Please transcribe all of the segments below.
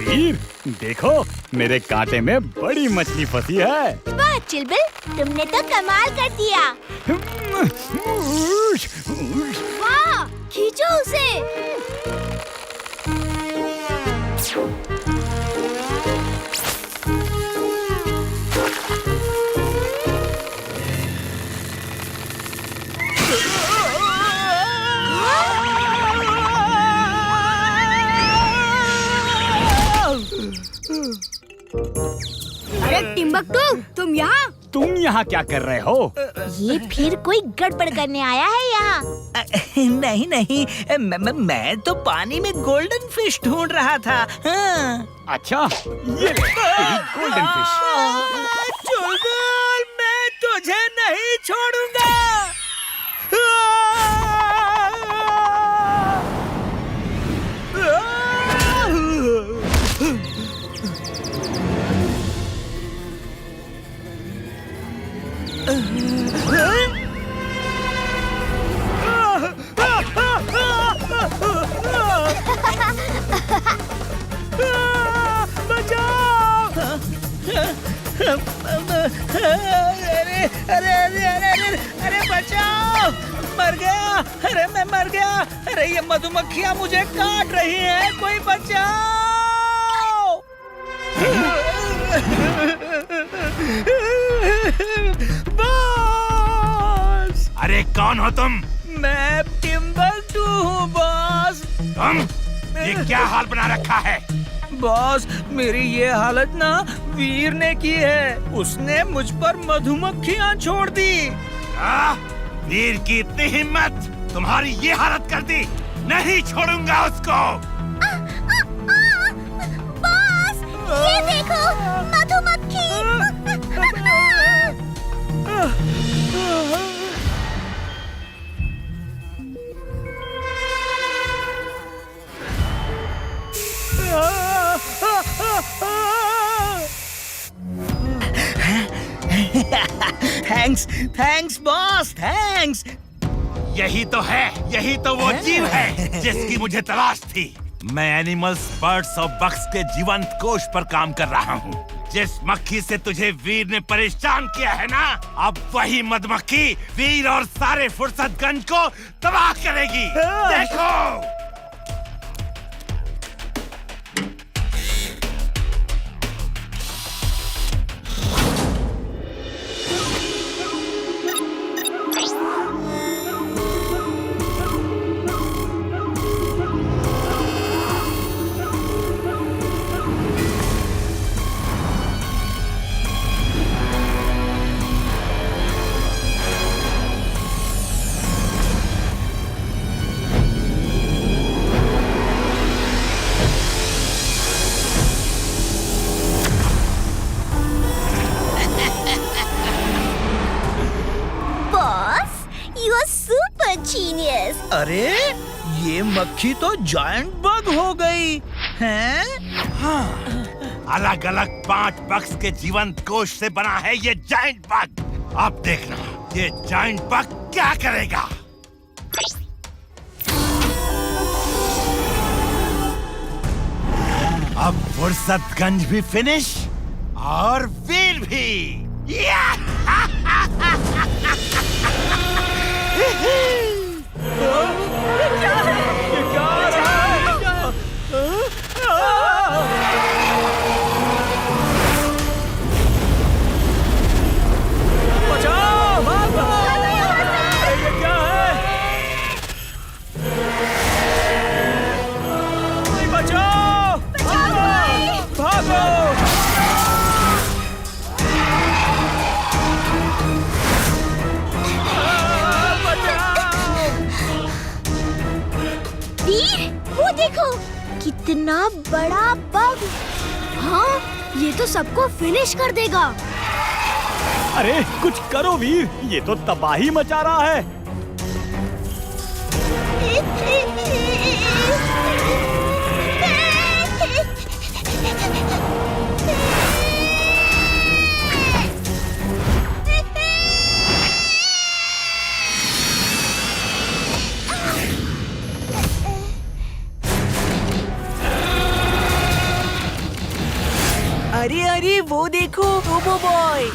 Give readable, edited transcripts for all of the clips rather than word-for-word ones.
वीर, देखो मेरे कांटे में बड़ी मछली फंसी है। वाह चिलबिल, तुमने तो कमाल कर दिया। वाह, खींचो उसे। अरे टिम्बकटू, तुम यहाँ? तुम यहाँ क्या कर रहे हो? ये फिर कोई गड़बड़ करने आया है यहाँ। नहीं नहीं, मैं तो पानी में गोल्डन फिश ढूंढ रहा था। हाँ। अच्छा, ये ले गोल्डन फिश। चुलबुल, मैं तुझे नहीं छोड़ूंगा। अरे बचाओ, मर गया। अरे मैं मर गया। अरे ये मधुमक्खियाँ मुझे काट रही हैं, कोई बचाओ। बॉस। अरे कौन हो तुम? मैं टिम्बकटू हूँ बॉस। तुम? ये क्या हाल बना रखा है? बॉस, मेरी ये हालत ना वीर ने की है। उसने मुझ पर मधुमक्खियाँ छोड़ दी। वीर की इतनी हिम्मत, तुम्हारी ये हालत कर दी। नहीं छोड़ूंगा उसको। बॉस, ये देखो मधुमक्खी। Thanks boss, thanks. यही तो है, यही तो वो जीव है जिसकी मुझे तलाश थी। मैं एनिमल्स, बर्ड्स और बग्स के जीवंत कोश पर काम कर रहा हूँ। जिस मक्खी से तुझे वीर ने परेशान किया है ना, अब वही मधुमक्खी वीर और सारे फुर्सतगंज को तबाह करेगी। देखो। अरे ये मक्खी तो जायंट बग हो गई हैं? हाँ, अलग अलग 5 बग्स के जीवंत कोश से बना है ये जायंट बग। अब देखना ये जायंट बग क्या करेगा। अब फुर्सतगंज भी फिनिश और वीर भी। देखो कितना बड़ा बग। हाँ, ये तो सबको फिनिश कर देगा। अरे कुछ करो वीर, ये तो तबाही मचा रहा है। अरे वो देखो, रोबो बॉय।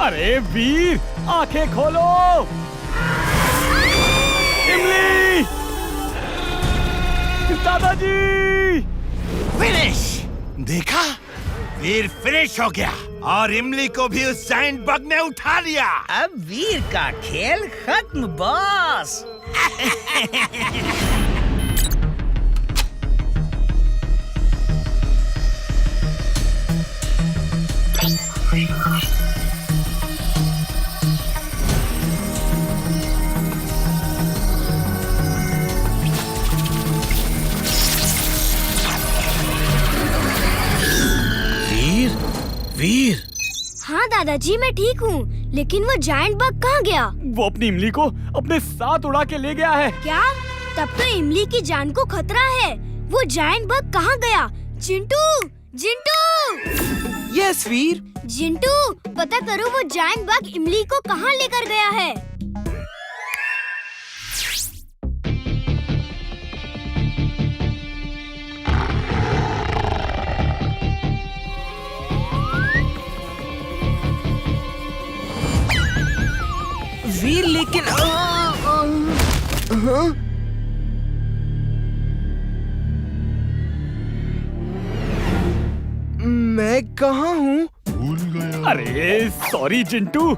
अरे वीर, आंखें खोलो। इमली, दादाजी। फिनिश। देखा, वीर फिनिश हो गया और इमली को भी उस जायंट बग ने उठा लिया। अब वीर का खेल खत्म बॉस। वीर। हाँ दादाजी, मैं ठीक हूँ, लेकिन वो जायंट बग कहाँ गया? वो अपनी इमली को अपने साथ उड़ा के ले गया है। क्या? तब तो इमली की जान को खतरा है। वो जायंट बग कहाँ गया? चिंटू, जिंटू। यस वीर। जिंटू, पता करो वो जायंट बग इमली को कहाँ लेकर गया है। वीर लेकिन मैं कहाँ हूँ? अरे सॉरी जिंटू।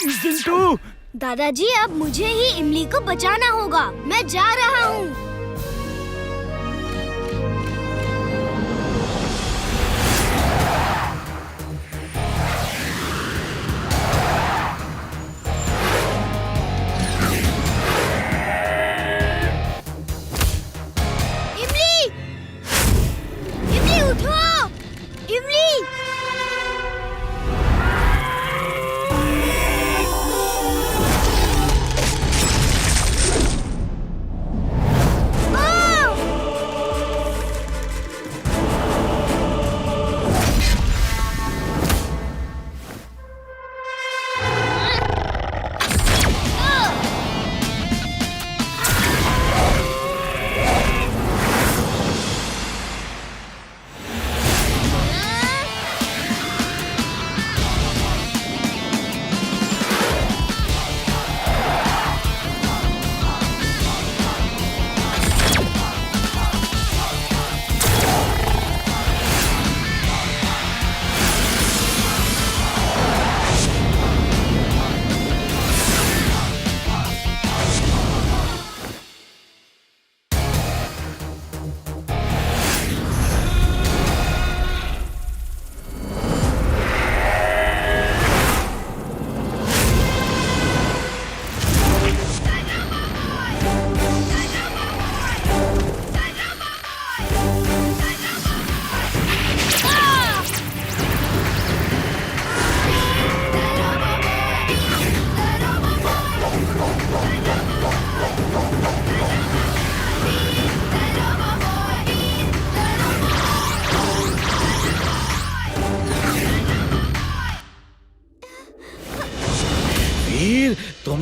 जिंटू, दादाजी, अब मुझे ही इमली को बचाना होगा। मैं जा रहा हूँ।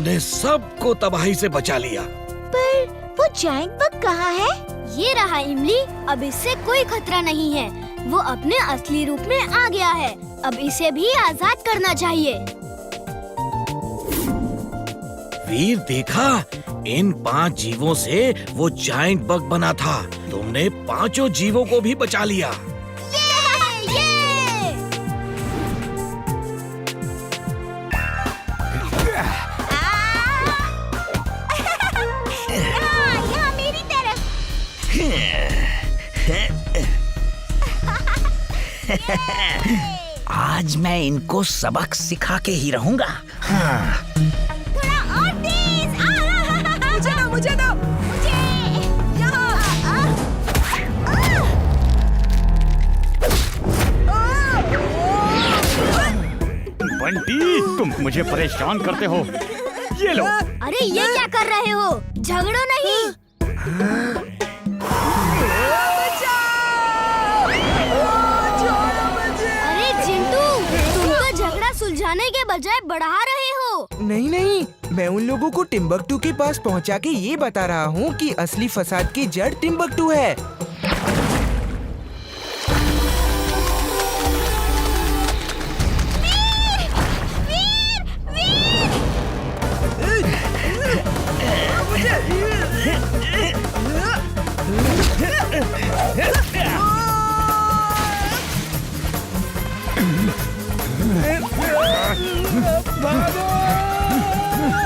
तुमने सबको तबाही से बचा लिया। पर वो जायंट बग कहाँ है? ये रहा इमली। अब इससे कोई खतरा नहीं है। वो अपने असली रूप में आ गया है। अब इसे भी आजाद करना चाहिए। वीर देखा, इन 5 जीवों से वो जायंट बग बना था। तुमने 5 जीवों को भी बचा लिया। यहाँ मेरी तरफ। आज मैं इनको सबक सिखा के ही रहूंगा। हाँ। थोड़ा और तेज। मुझे दो, मुझे दो। मुझे यहाँ। बंटी, तुम मुझे परेशान करते हो। ये लो। अरे ये क्या कर रहे हो? झगड़ो नहीं। अरे चिंटू, तुम तो झगड़ा सुलझाने के बजाय बढ़ा रहे हो। नहीं नहीं, मैं उन लोगों को टिम्बकटू के पास पहुंचा के ये बता रहा हूँ कि असली फसाद की जड़ टिम्बकटू है।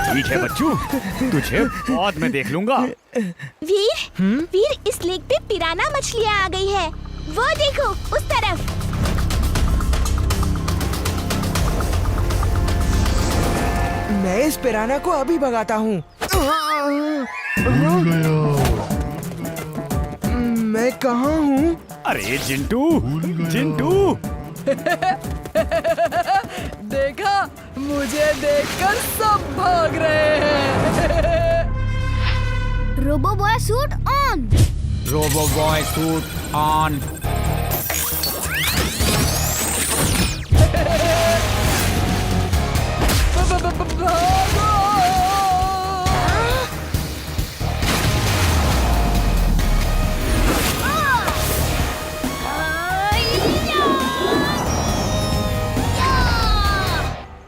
ठीक है बच्चू, तुझे बाद में देख लूंगा। वीर, इस लेक पे पिराना मछलियाँ आ गई है। वो देखो, उस तरफ। मैं इस पिराना को अभी भगाता हूँ। मैं कहाँ हूँ? अरे जिंटू, जिंटू। देखा, मुझे देखकर सब भाग रहे हैं। Robo boy suit on. Robo boy suit on.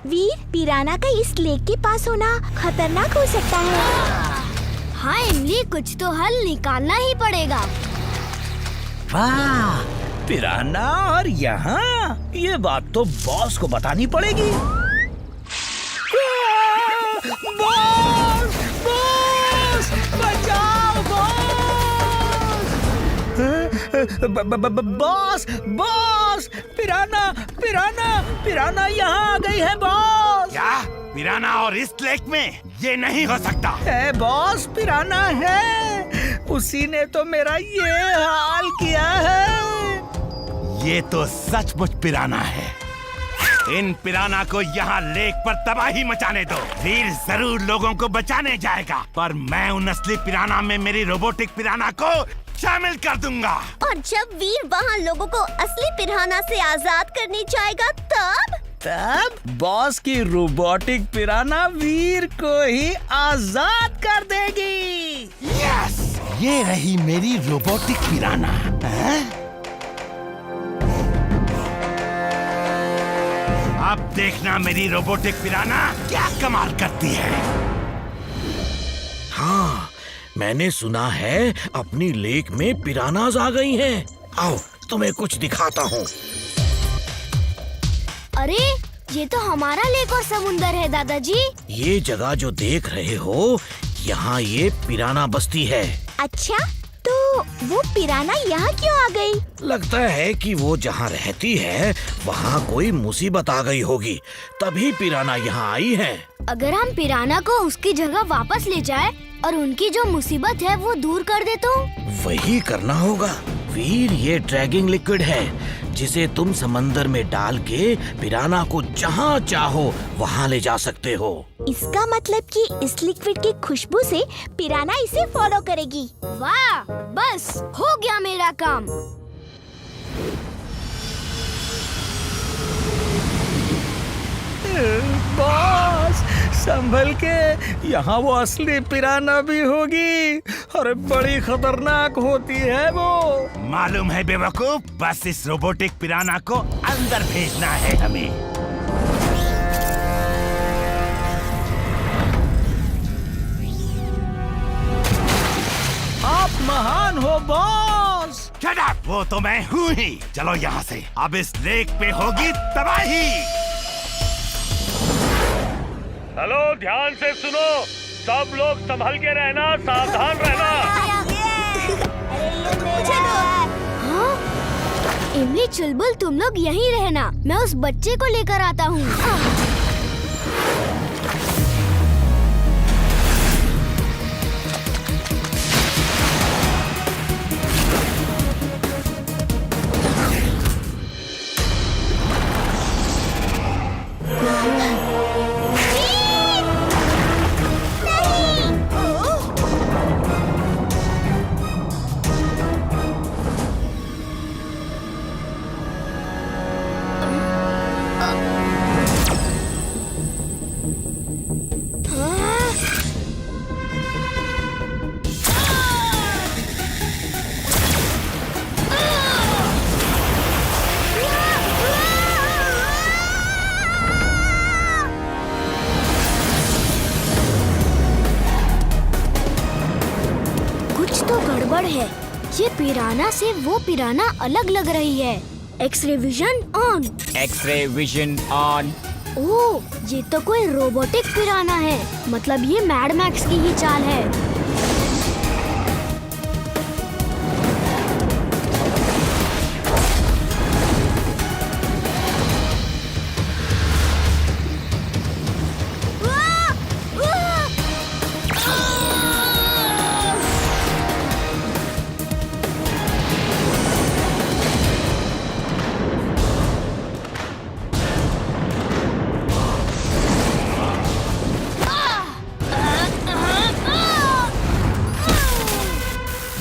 Veer, piranha का इस लेक के पास होना खतरनाक हो सकता है। हाँ इमली, कुछ तो हल निकालना ही पड़ेगा। वाह, पिराना और यहाँ, ये बात तो बॉस को बतानी पड़ेगी। बॉस, बॉस, बचाओ बॉस, बॉस, पिराना, पिराना, पिराना यहाँ आ गई है बॉस। क्या पिराना और इस लेक में? ये नहीं हो सकता। है बॉस, पिराना है। उसी ने तो मेरा ये हाल किया है। ये तो सचमुच पिराना है। इन पिराना को यहाँ लेक पर तबाही मचाने दो। वीर जरूर लोगों को बचाने जाएगा, पर मैं उन असली पिराना में मेरी रोबोटिक पिराना को शामिल कर दूंगा। और जब वीर वहाँ लोगों को असली पिराना से आजाद करने जाएगा, तब बॉस की रोबोटिक पिराना वीर को ही आजाद कर देगी। यस, ये रही मेरी रोबोटिक पिराना। अब देखना मेरी रोबोटिक पिराना क्या कमाल करती है। हाँ, मैंने सुना है अपनी लेक में पिरानाज आ गई हैं। आओ, तुम्हें कुछ दिखाता हूँ। अरे, ये तो हमारा लेक और समुंदर है दादाजी। ये जगह जो देख रहे हो, यहाँ ये पिराना बस्ती है। अच्छा, तो वो पिराना यहाँ क्यों आ गई? लगता है कि वो जहाँ रहती है वहाँ कोई मुसीबत आ गई होगी, तभी पिराना यहाँ आई है। अगर हम पिराना को उसकी जगह वापस ले जाए और उनकी जो मुसीबत है वो दूर कर दे तो? वही करना होगा। वीर, ये ड्रैगिंग लिक्विड है जिसे तुम समंदर में डाल के पिराना को जहाँ चाहो वहाँ ले जा सकते हो। इसका मतलब कि इस लिक्विड की खुशबू से पिराना इसे फॉलो करेगी। वाह, बस हो गया मेरा काम। बॉस, संभल के, यहाँ वो असली पिराना भी होगी। अरे बड़ी खतरनाक होती है वो। मालूम है बेवकूफ, बस इस रोबोटिक पिराना को अंदर भेजना है हमें। आप महान हो बॉस। Shut up! वो तो मैं हूँ ही। चलो यहाँ से, अब इस लेक पे होगी तबाही। हेलो, ध्यान से सुनो, सब लोग संभल के रहना, सावधान रहना। हाँ? इमली चुलबुल, तुम लोग यहीं रहना, मैं उस बच्चे को लेकर आता हूँ। गड़बड़ है, ये पिराना से वो पिराना अलग लग रही है। X ray vision on. X ray vision on. Oh, ये तो कोई रोबोटिक पिराना है, मतलब ये मैड मैक्स की ही चाल है।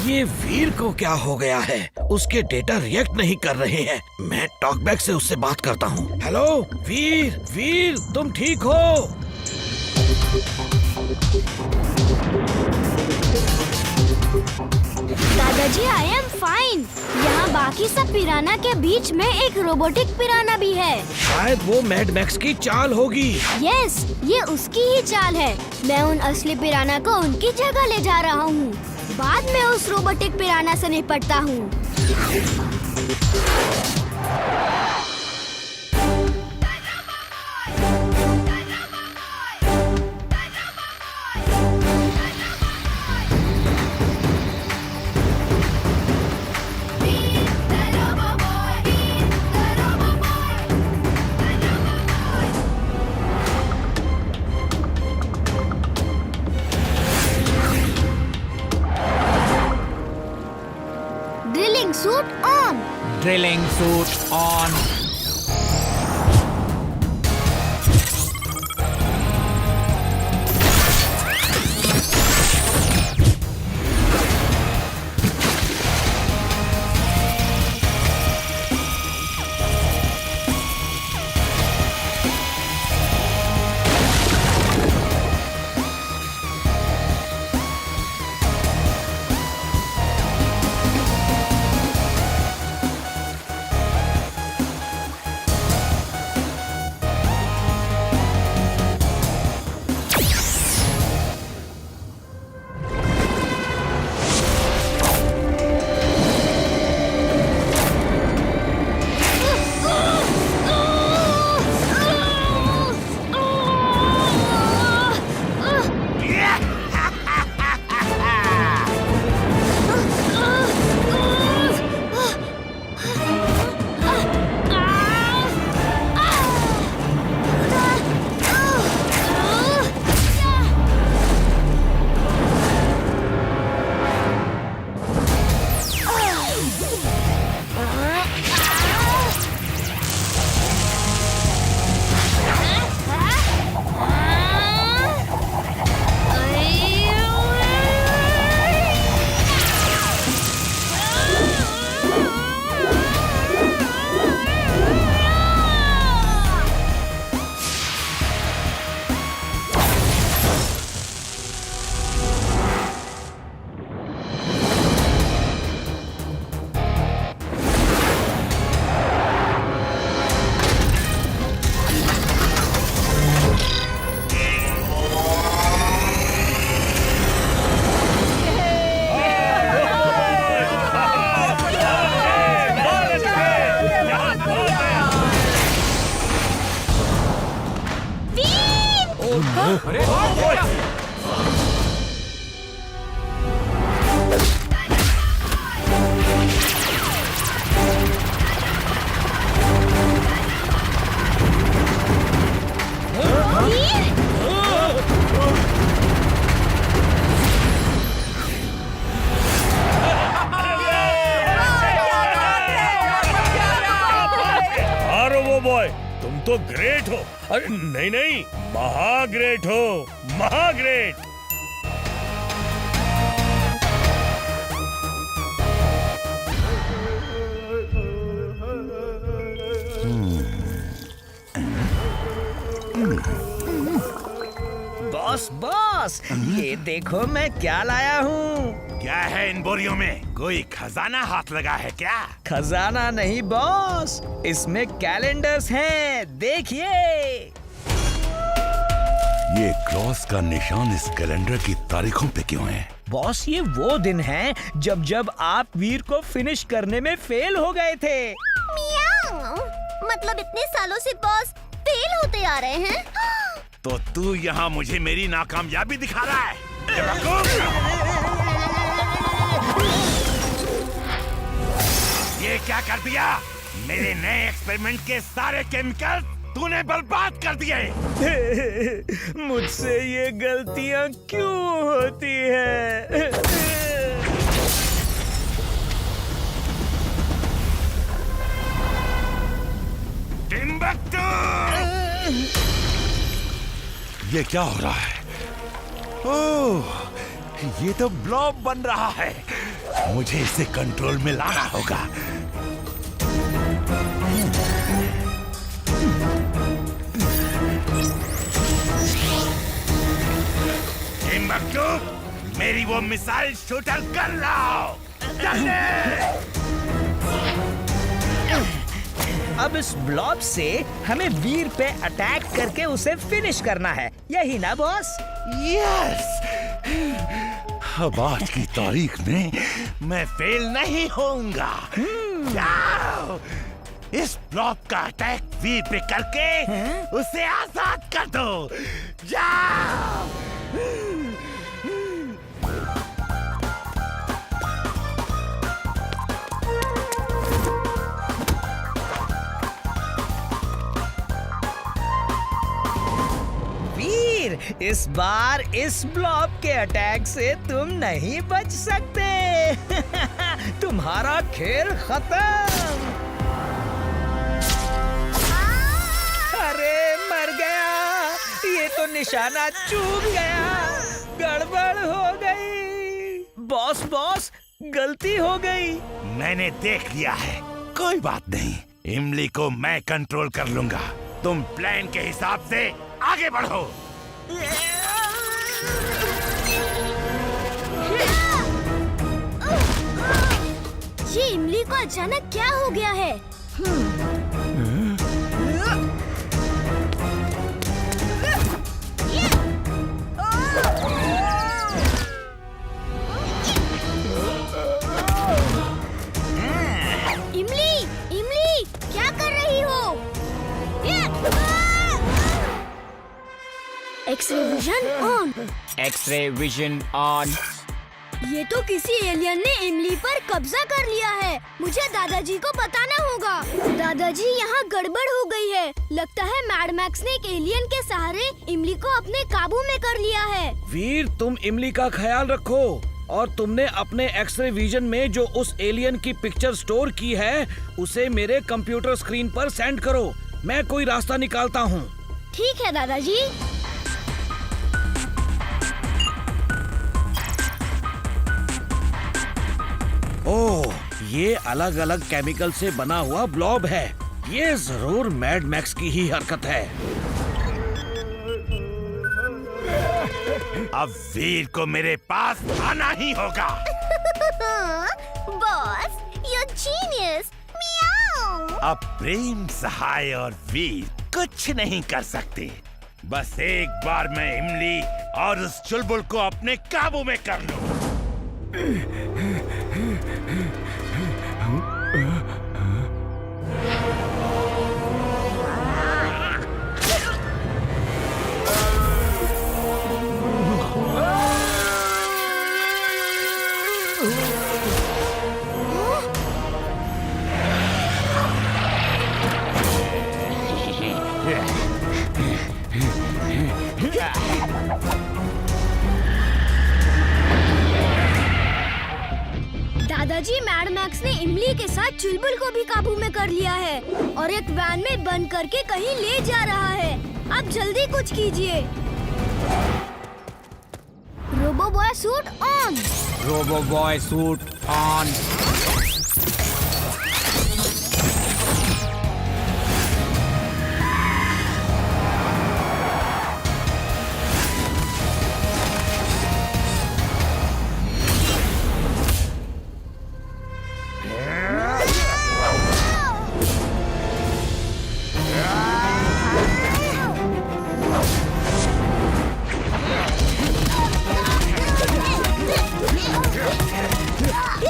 ये वीर को क्या हो गया है? उसके डेटा रिएक्ट नहीं कर रहे हैं। मैं टॉकबैक से उससे बात करता हूँ। हेलो वीर, वीर तुम ठीक हो? दादाजी, आई एम फाइन। यहाँ बाकी सब पिराना के बीच में एक रोबोटिक पिराना भी है। शायद वो मैड मैक्स की चाल होगी। यस, ये उसकी ही चाल है। मैं उन असली पिराना को उनकी जगह ले जा रहा हूँ। बाद में उस रोबोटिक पिराना से निपटता हूँ। Drilling suit on. Drilling suit on. वो बॉय, तुम तो ग्रेट हो। अरे नहीं नहीं, महाग्रेट हो, महाग्रेट। बॉस बॉस, ये देखो मैं क्या लाया हूँ। क्या है इन बोरियों में? कोई खजाना हाथ लगा है क्या? खजाना नहीं बॉस, इसमें कैलेंडर्स हैं, देखिए। ये क्रॉस का निशान इस कैलेंडर की तारीखों पे क्यों है? बॉस ये वो दिन है जब जब आप वीर को फिनिश करने में फेल हो गए थे। मियाओ, मतलब इतने सालों से बॉस फेल होते आ रहे हैं। तो तू यहाँ मुझे मेरी नाकामयाबी दिखा रहा है? ये क्या कर दिया? मेरे नए एक्सपेरिमेंट के सारे केमिकल तूने बर्बाद कर दिए। मुझसे ये गलतियाँ क्यों होती हैं? टिम्बक्टू! ये क्या हो रहा है? ओह, ये तो ब्लॉब बन रहा है। मुझे इसे कंट्रोल में लाना होगा। टिम्बक्टू, मेरी वो मिसाइल शूटर कर लाओ। जल्दी! अब इस ब्लॉब से हमें वीर पे अटैक करके उसे फिनिश करना है, यही ना बॉस? यस! अब आज की तारीख में मैं फेल नहीं होऊंगा। जाओ! इस ब्लॉब का अटैक वीर पे करके उसे आजाद कर दो। जाओ! इस बार इस ब्लॉब के अटैक से तुम नहीं बच सकते। तुम्हारा खेल खत्म। अरे मर गया, ये तो निशाना चूक गया, गड़बड़ हो गई। बॉस बॉस, गलती हो गई। मैंने देख लिया है, कोई बात नहीं। इमली को मैं कंट्रोल कर लूंगा। तुम प्लान के हिसाब से आगे बढ़ो। ये इमली को अचानक क्या हो गया है? इमली, इमली, क्या कर रही हो? X-ray vision on. X ray vision on. ये तो किसी एलियन ने इमली पर कब्जा कर लिया है। मुझे दादाजी को बताना होगा। दादाजी, यहाँ गड़बड़ हो गई है। लगता है मैड मैक्स ने एक एलियन के सहारे इमली को अपने काबू में कर लिया है। वीर, तुम इमली का ख्याल रखो और तुमने अपने एक्सरे विजन में जो उस एलियन की पिक्चर स्टोर की है उसे मेरे कंप्यूटर स्क्रीन पर सेंड करो। मैं कोई रास्ता निकालता हूँ। ठीक है दादाजी। ओह, ये अलग अलग केमिकल से बना हुआ ब्लॉब है। ये जरूर मैड मैक्स की ही हरकत है। अब वीर को मेरे पास आना ही होगा। Boss, you genius. मियाओ। अब प्रेम, सहाय और वीर कुछ नहीं कर सकते। बस एक बार मैं इमली और उस चुलबुल को अपने काबू में कर लूं। दादाजी, मैड मैक्स ने इमली के साथ चुलबुल को भी काबू में कर लिया है और एक वैन में बंद करके कहीं ले जा रहा है। अब जल्दी कुछ कीजिए। Robo boy suit on. Robo boy suit on.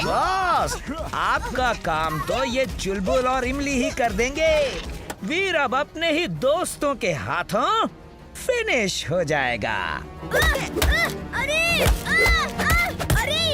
Boss, आपका काम तो ये चुलबुल और इमली ही कर देंगे। वीर अब अपने ही दोस्तों के हाथों फिनिश हो जाएगा। अरे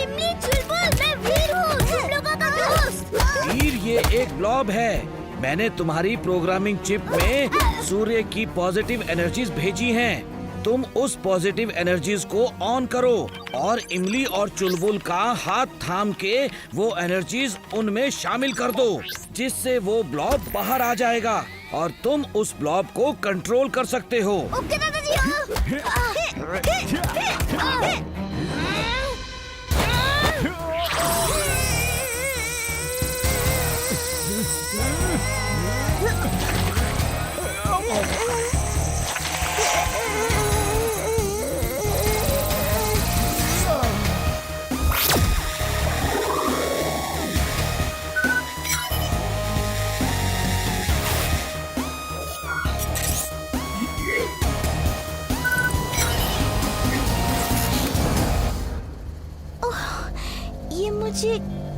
इमली, चुलबुल, मैं वीर हूँ, तुम लोगों का दोस्त। वीर, ये एक ब्लॉब है। मैंने तुम्हारी प्रोग्रामिंग चिप में सूर्य की पॉजिटिव एनर्जीज भेजी हैं। तुम उस पॉजिटिव एनर्जीज को ऑन करो और इमली और चुलबुल का हाथ थाम के वो एनर्जीज उनमें शामिल कर दो, जिससे वो ब्लॉब बाहर आ जाएगा और तुम उस ब्लॉब को कंट्रोल कर सकते हो। ओके दादाजी। ये मुझे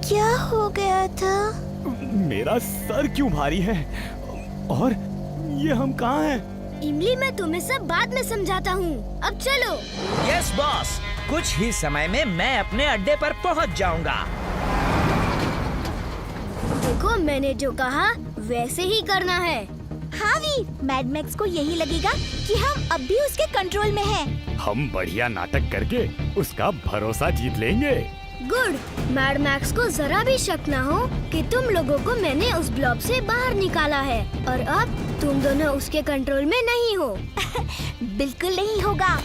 क्या हो गया था? मेरा सर क्यों भारी है और ये हम कहाँ हैं? इमली, मैं तुम्हें सब बाद में समझाता हूँ। अब चलो। यस बॉस, कुछ ही समय में मैं अपने अड्डे पर पहुंच जाऊंगा। देखो, मैंने जो कहा वैसे ही करना है। हाँ वीर, मैड मैक्स को यही लगेगा कि हम अब भी उसके कंट्रोल में हैं। हम बढ़िया नाटक करके उसका भरोसा जीत लेंगे। गुड। मैड मैक्स को जरा भी शक ना हो कि तुम लोगों को मैंने उस ब्लॉब से बाहर निकाला है और अब तुम दोनों उसके कंट्रोल में नहीं हो। बिल्कुल नहीं होगा।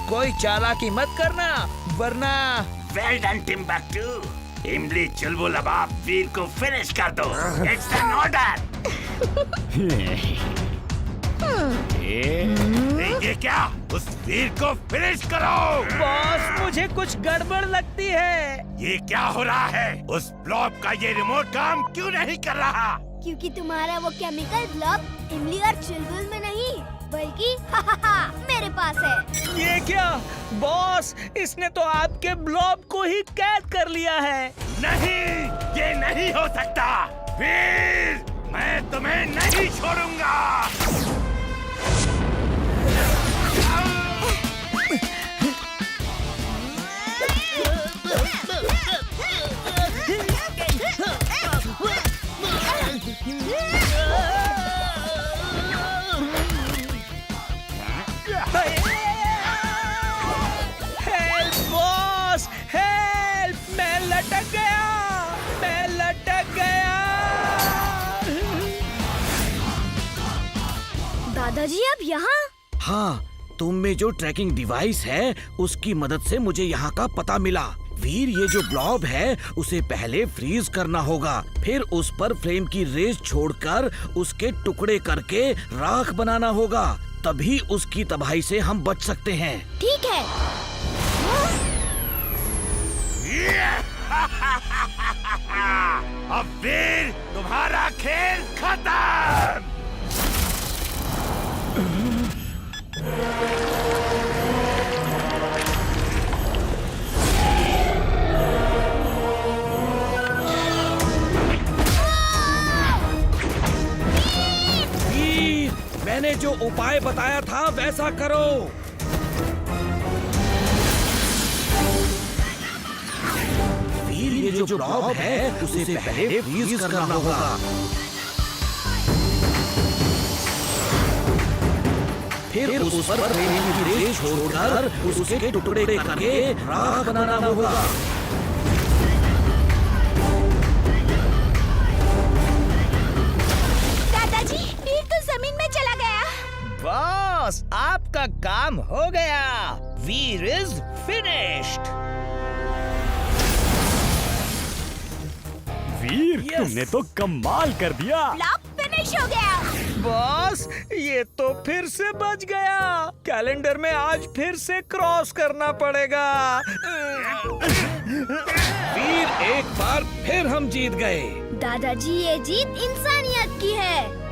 कोई चालाकी मत करना, वरना। Well done Timbuktu. इमली, चुलबुल, अब आप वीर को फिनिश कर दो। It's an order. ये क्या? उस वीर को फिनिश करो। बॉस, मुझे कुछ गड़बड़ लगती है। ये क्या हो रहा है? उस ब्लॉब का ये रिमोट काम क्यों नहीं कर रहा? क्योंकि तुम्हारा वो केमिकल ब्लॉब इमली और चुलबुल में नहीं बल्कि मेरे पास है। ये क्या बॉस, इसने तो आपके ब्लॉब को ही कैद कर लिया है। नहीं, ये नहीं हो सकता। वीर, मैं तुम्हें नहीं छोड़ूंगा। Help boss, help! मैं लटक गया। दादाजी, अब यहाँ? हाँ, तुम में जो ट्रैकिंग डिवाइस है उसकी मदद से मुझे यहाँ का पता मिला। वीर, ये जो ब्लॉब है उसे पहले फ्रीज करना होगा, फिर उस पर फ्लेम की रेस छोड़कर उसके टुकड़े करके राख बनाना होगा, तभी उसकी तबाही से हम बच सकते हैं। ठीक है। अब वीर, तुम्हारा खेल खत्म। मैंने जो उपाय बताया था वैसा करो। वीर, ये जो ब्लॉब है उसे पहले फ्रीज करना होगा। फिर उस पर प्रेम की रेस छोड़कर उसके टुकड़े करके राख बनाना होगा। दादाजी, वीर तो जमीन में चला गया। बॉस, आपका काम हो गया। वीर इज फिनिश्ड। Veer, Yes. तुमने तो कमाल कर दिया। ब्लॉब फिनिश हो गया। बॉस, ये तो फिर से बच गया। कैलेंडर में आज फिर से क्रॉस करना पड़ेगा। वीर, एक बार फिर हम जीत गए। दादाजी, ये जीत इंसानियत की है।